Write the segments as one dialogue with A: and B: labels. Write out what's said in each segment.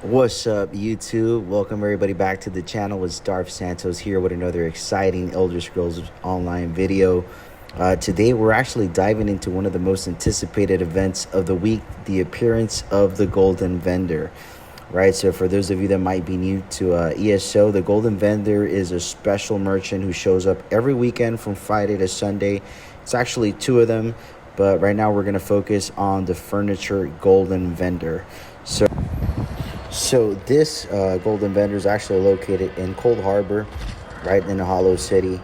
A: What's up, YouTube? Welcome everybody back to the channel. It's Darth Santos here with another exciting Elder Scrolls Online video. Today we're actually diving into one of the most anticipated events of the week, the appearance of the Golden Vendor. Right, so for those of you that might be new to ESO, the Golden Vendor is a special merchant who shows up every weekend from Friday to Sunday. It's actually two of them, but right now we're going to focus on the Furniture Golden Vendor. So this Golden Vendor is actually located in Cold Harbor, right in the Hollow City,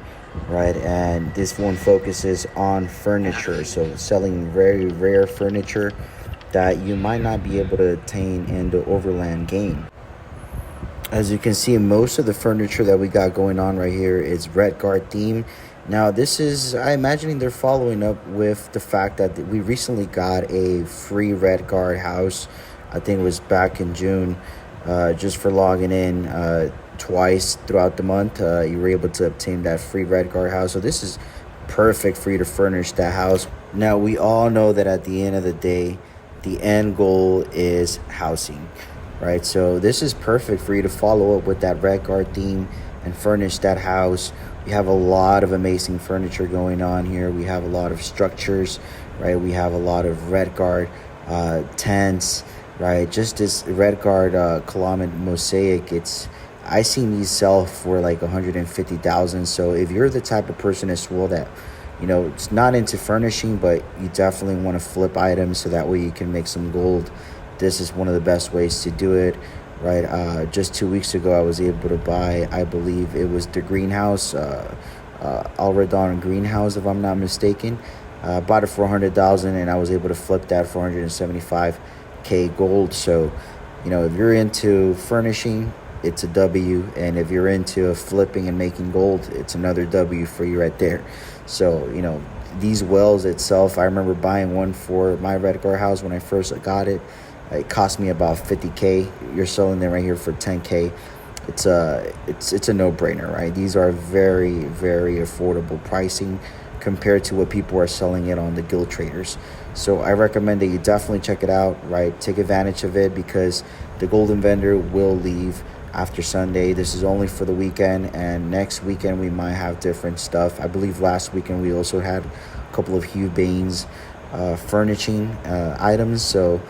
A: right? And this one focuses on furniture, so selling very rare furniture that you might not be able to obtain in the Overland game. As you can see, most of the furniture that we got going on right here is Redguard theme. Now this is, I imagine they're following up with the fact that we recently got a free Redguard house. I think it was back in June, just for logging in twice throughout the month. You were able to obtain that free Redguard house. So this is perfect for you to furnish that house. Now, we all know that at the end of the day, the end goal is housing, right? So this is perfect for you to follow up with that Redguard theme and furnish that house. We have a lot of amazing furniture going on here. We have a lot of structures, right? We have a lot of Redguard tents, right? Just this Redguard Kilometer mosaic, I seen these sell for like 150,000. So if you're the type of person as well that, you know, it's not into furnishing, but you definitely want to flip items so that way you can make some gold, this is one of the best ways to do it, right? Just 2 weeks ago, I was able to buy, I believe it was the greenhouse, Alredon greenhouse, if I'm not mistaken. Bought it for 100,000, and I was able to flip that for 175K gold. So, you know, if you're into furnishing, it's a W, and if you're into flipping and making gold, it's another W for you right there. So, you know, these wells itself, I remember buying one for my Redguard house when I first got it. It cost me about 50K. You're selling them right here for 10K. It's a no-brainer, right? These are very, very affordable pricing compared to what people are selling it on the guild traders. So I recommend that you definitely check it out, right? Take advantage of it, because the Golden Vendor will leave after Sunday. This is only for the weekend, and next weekend we might have different stuff. I believe last weekend we also had a couple of Hugh Baines furnishing items. So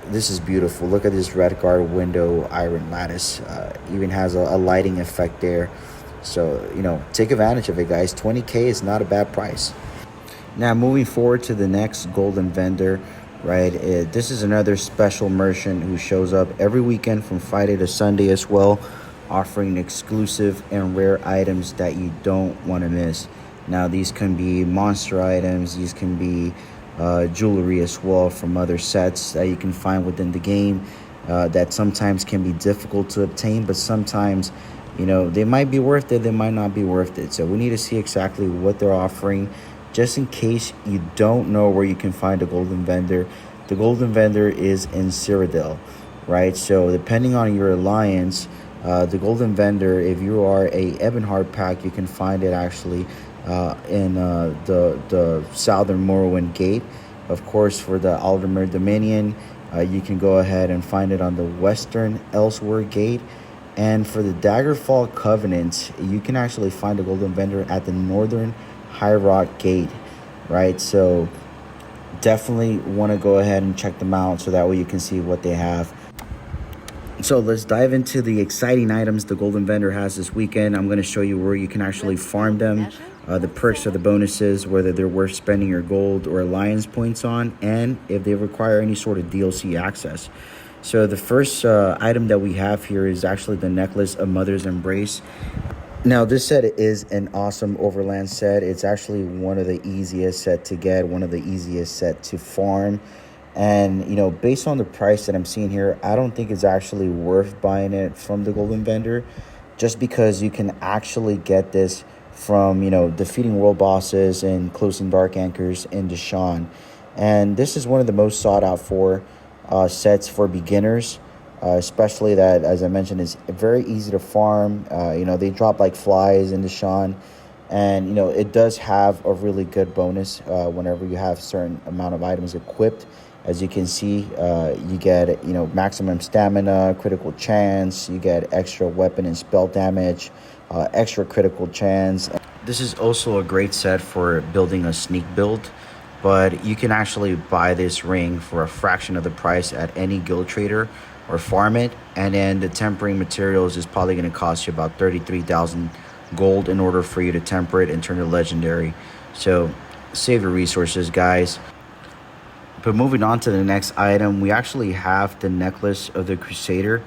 A: this is beautiful. Look at this Redguard window iron lattice. Even has a lighting effect there. So, you know, take advantage of it, guys. 20K is not a bad price. Now, moving forward to the next Golden Vendor, right? This is another special merchant who shows up every weekend from Friday to Sunday as well, offering exclusive and rare items that you don't want to miss. Now, these can be monster items. These can be jewelry as well from other sets that you can find within the game that sometimes can be difficult to obtain, but sometimes, you know, they might be worth it, they might not be worth it. So we need to see exactly what they're offering, just in case you don't know where you can find a Golden Vendor. The Golden Vendor is in Cyrodiil, right? So depending on your alliance, the Golden Vendor, if you are a Ebonheart pack, you can find it actually in the Southern Morrowind Gate. Of course, for the Aldermere Dominion, you can go ahead and find it on the Western Elsewhere Gate. And for the Daggerfall Covenant, you can actually find a Golden Vendor at the Northern High Rock Gate, right? So definitely want to go ahead and check them out so that way you can see what they have. So let's dive into the exciting items the Golden Vendor has this weekend. I'm going to show you where you can actually farm them, the perks or the bonuses, whether they're worth spending your gold or alliance points on, and if they require any sort of DLC access. So the first item that we have here is actually the Necklace of Mother's Embrace. Now, this set is an awesome Overland set. It's actually one of the easiest set to get, one of the easiest set to farm. And, you know, based on the price that I'm seeing here, I don't think it's actually worth buying it from the Golden Vendor, just because you can actually get this from, you know, defeating world bosses and closing dark anchors in Deshawn. And this is one of the most sought out for sets for beginners, especially that, as I mentioned, is very easy to farm. You know, they drop like flies in Deshawn, and, you know, it does have a really good bonus whenever you have a certain amount of items equipped As you can see, you get, maximum stamina, critical chance, you get extra weapon and spell damage, extra critical chance. This is also a great set for building a sneak build, but you can actually buy this ring for a fraction of the price at any guild trader or farm it, and then the tempering materials is probably going to cost you about 33,000 gold in order for you to temper it and turn it legendary. So save your resources, guys. But moving on to the next item, we actually have the necklace of the Crusader,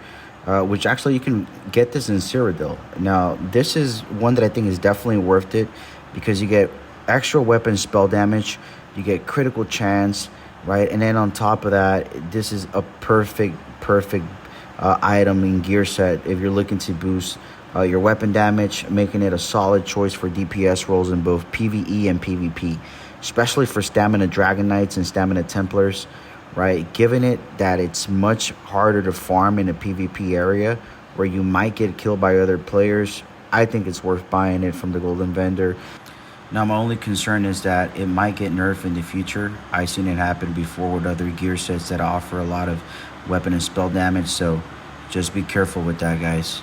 A: which actually you can get this in Cyrodiil. Now, this is one that I think is definitely worth it because you get extra weapon spell damage, you get critical chance, right? And then on top of that, this is a perfect item and gear set if you're looking to boost your weapon damage, making it a solid choice for DPS roles in both PvE and PvP, especially for stamina Dragon Knights and stamina Templars, right? Given it that it's much harder to farm in a PvP area where you might get killed by other players, I think it's worth buying it from the Golden Vendor. Now, my only concern is that it might get nerfed in the future. I've seen it happen before with other gear sets that offer a lot of weapon and spell damage, so just be careful with that, guys.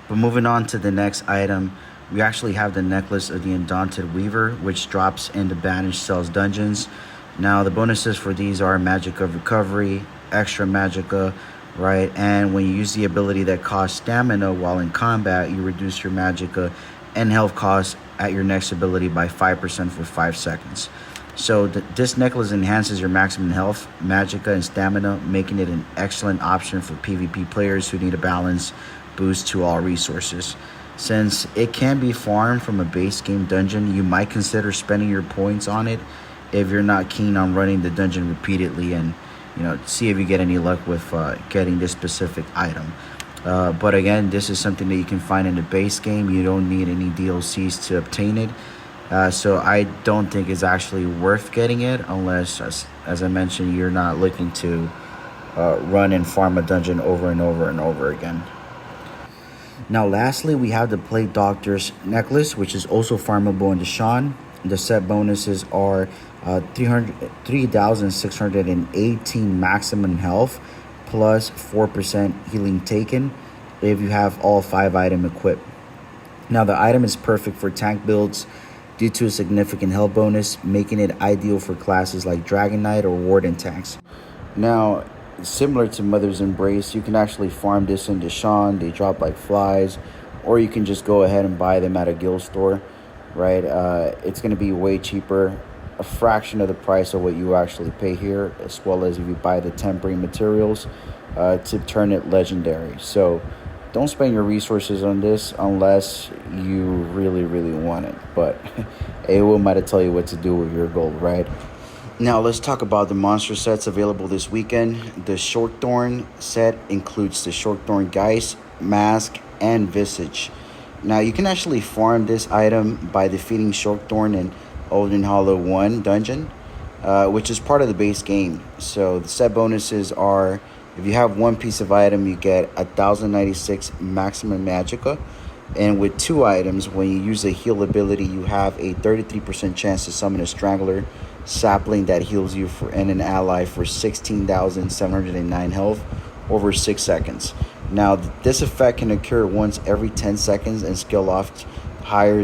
A: But moving on to the next item, we actually have the necklace of the Undaunted Weaver, which drops in the Banished Cells dungeons. Now, the bonuses for these are Magic of Recovery, extra Magicka, right? And when you use the ability that costs stamina while in combat, you reduce your Magicka and health costs at your next ability by 5% for 5 seconds. So this necklace enhances your maximum health, Magicka, and stamina, making it an excellent option for PvP players who need a balance boost to all resources. Since it can be farmed from a base game dungeon, you might consider spending your points on it if you're not keen on running the dungeon repeatedly, and see if you get any luck with getting this specific item. But again, this is something that you can find in the base game. You don't need any DLCs to obtain it. So I don't think it's actually worth getting it unless, as I mentioned, you're not looking to run and farm a dungeon over and over and over again. Now, lastly, we have the Plague Doctor's necklace, which is also farmable in Deshaun. The set bonuses are 3,618 maximum health plus 4% healing taken if you have all 5 items equipped. Now, the item is perfect for tank builds due to a significant health bonus, making it ideal for classes like Dragon Knight or Warden tanks. Now, similar to Mother's Embrace, you can actually farm this in Deshaun. They drop like flies, or you can just go ahead and buy them at a guild store, right? It's going to be way cheaper, a fraction of the price of what you actually pay here, as well as if you buy the tempering materials to turn it legendary. So don't spend your resources on this unless you really want it, but AO might tell you what to do with your gold, right? Now let's talk about the monster sets available this weekend. The Shortthorn set includes the Shortthorn Geist, Mask, and Visage. Now you can actually farm this item by defeating Shortthorn in Olden Hollow 1 dungeon, which is part of the base game. So the set bonuses are, if you have one piece of item, you get 1,096 maximum Magicka. And with 2 items, when you use a heal ability, you have a 33% chance to summon a Strangler sapling that heals you and an ally for 16,709 health over 6 seconds. Now, this effect can occur once every 10 seconds and scale off higher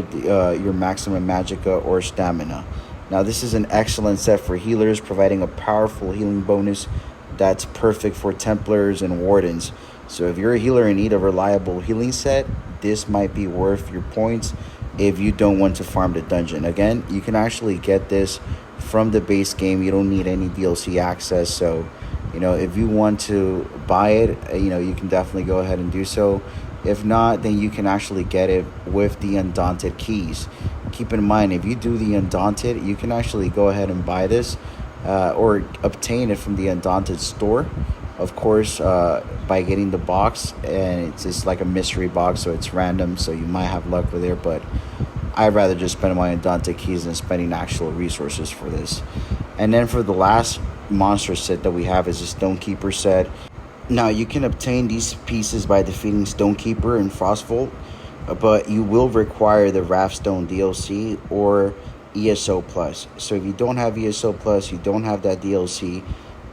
A: your maximum Magicka or stamina. Now, this is an excellent set for healers, providing a powerful healing bonus that's perfect for Templars and Wardens. So if you're a healer in need of a reliable healing set, this might be worth your points if you don't want to farm the dungeon. Again, you can actually get this from the base game. You don't need any DLC access. So, if you want to buy it, you can definitely go ahead and do so. If not, then you can actually get it with the Undaunted keys. Keep in mind, if you do the Undaunted, you can actually go ahead and buy this or obtain it from the Undaunted store. Of course, by getting the box, and it's just like a mystery box, so it's random, so you might have luck with it, but I'd rather just spend my Undaunted keys than spending actual resources for this. And then for the last monster set that we have is the Stonekeeper set. Now, you can obtain these pieces by defeating Stonekeeper and Frostvolt, but you will require the Raftstone DLC or ESO Plus. So if you don't have ESO Plus, you don't have that DLC,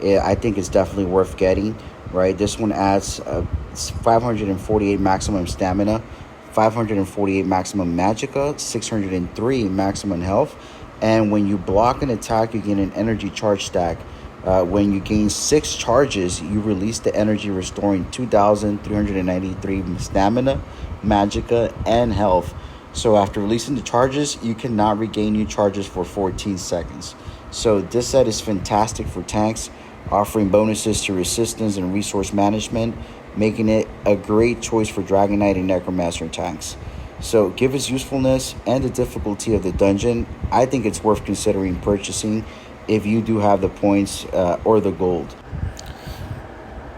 A: I think it's definitely worth getting, right? This one adds 548 maximum stamina, 548 maximum magicka, 603 maximum health. And when you block an attack, you gain an energy charge stack. When you gain 6 charges, you release the energy, restoring 2,393 stamina, magicka, and health. So after releasing the charges, you cannot regain new charges for 14 seconds. So this set is fantastic for tanks, offering bonuses to resistance and resource management, making it a great choice for Dragon Knight and Necromancer tanks. So given its usefulness and the difficulty of the dungeon, I think it's worth considering purchasing if you do have the points or the gold.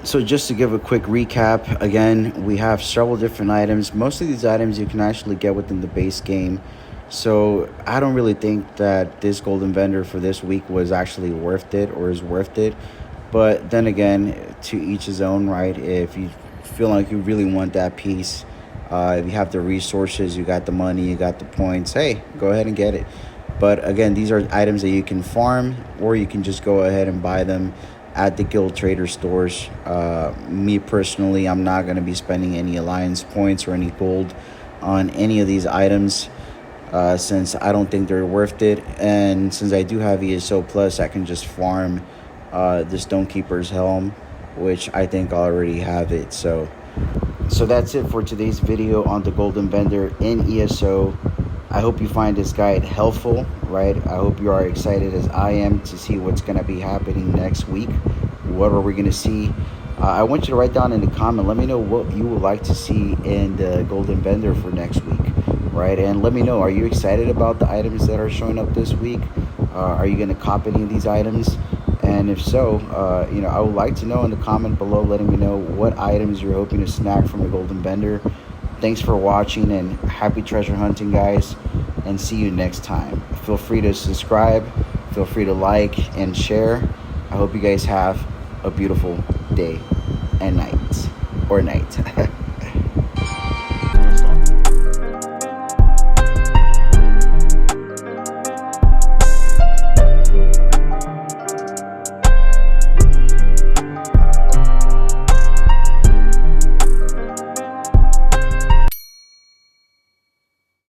A: So just to give a quick recap, again, we have several different items. Most of these items you can actually get within the base game. So I don't really think that this golden vendor for this week was actually worth it or is worth it. But then again, to each his own, right? If you feel like you really want that piece, if you have the resources, you got the money, you got the points, hey, go ahead and get it. But again, these are items that you can farm, or you can just go ahead and buy them at the guild trader stores. Me personally, I'm not going to be spending any alliance points or any gold on any of these items, since I don't think they're worth it. And since I do have ESO Plus, I can just farm the Stonekeeper's Helm, which I think I already have it. So that's it for today's video on the golden vendor in ESO. I hope you find this guide helpful, right? I hope you are excited as I am to see what's going to be happening next week. What are we going to see? I want you to write down in the comment. Let me know what you would like to see in the golden vendor for next week, right? And let me know, are you excited about the items that are showing up this week? Are you going to cop any of these items? And if so, I would like to know in the comment below, letting me know what items you're hoping to snag from the golden vendor. Thanks for watching, and happy treasure hunting, guys, and see you next time. Feel free to subscribe, feel free to like and share. I hope you guys have a beautiful day and night, or night.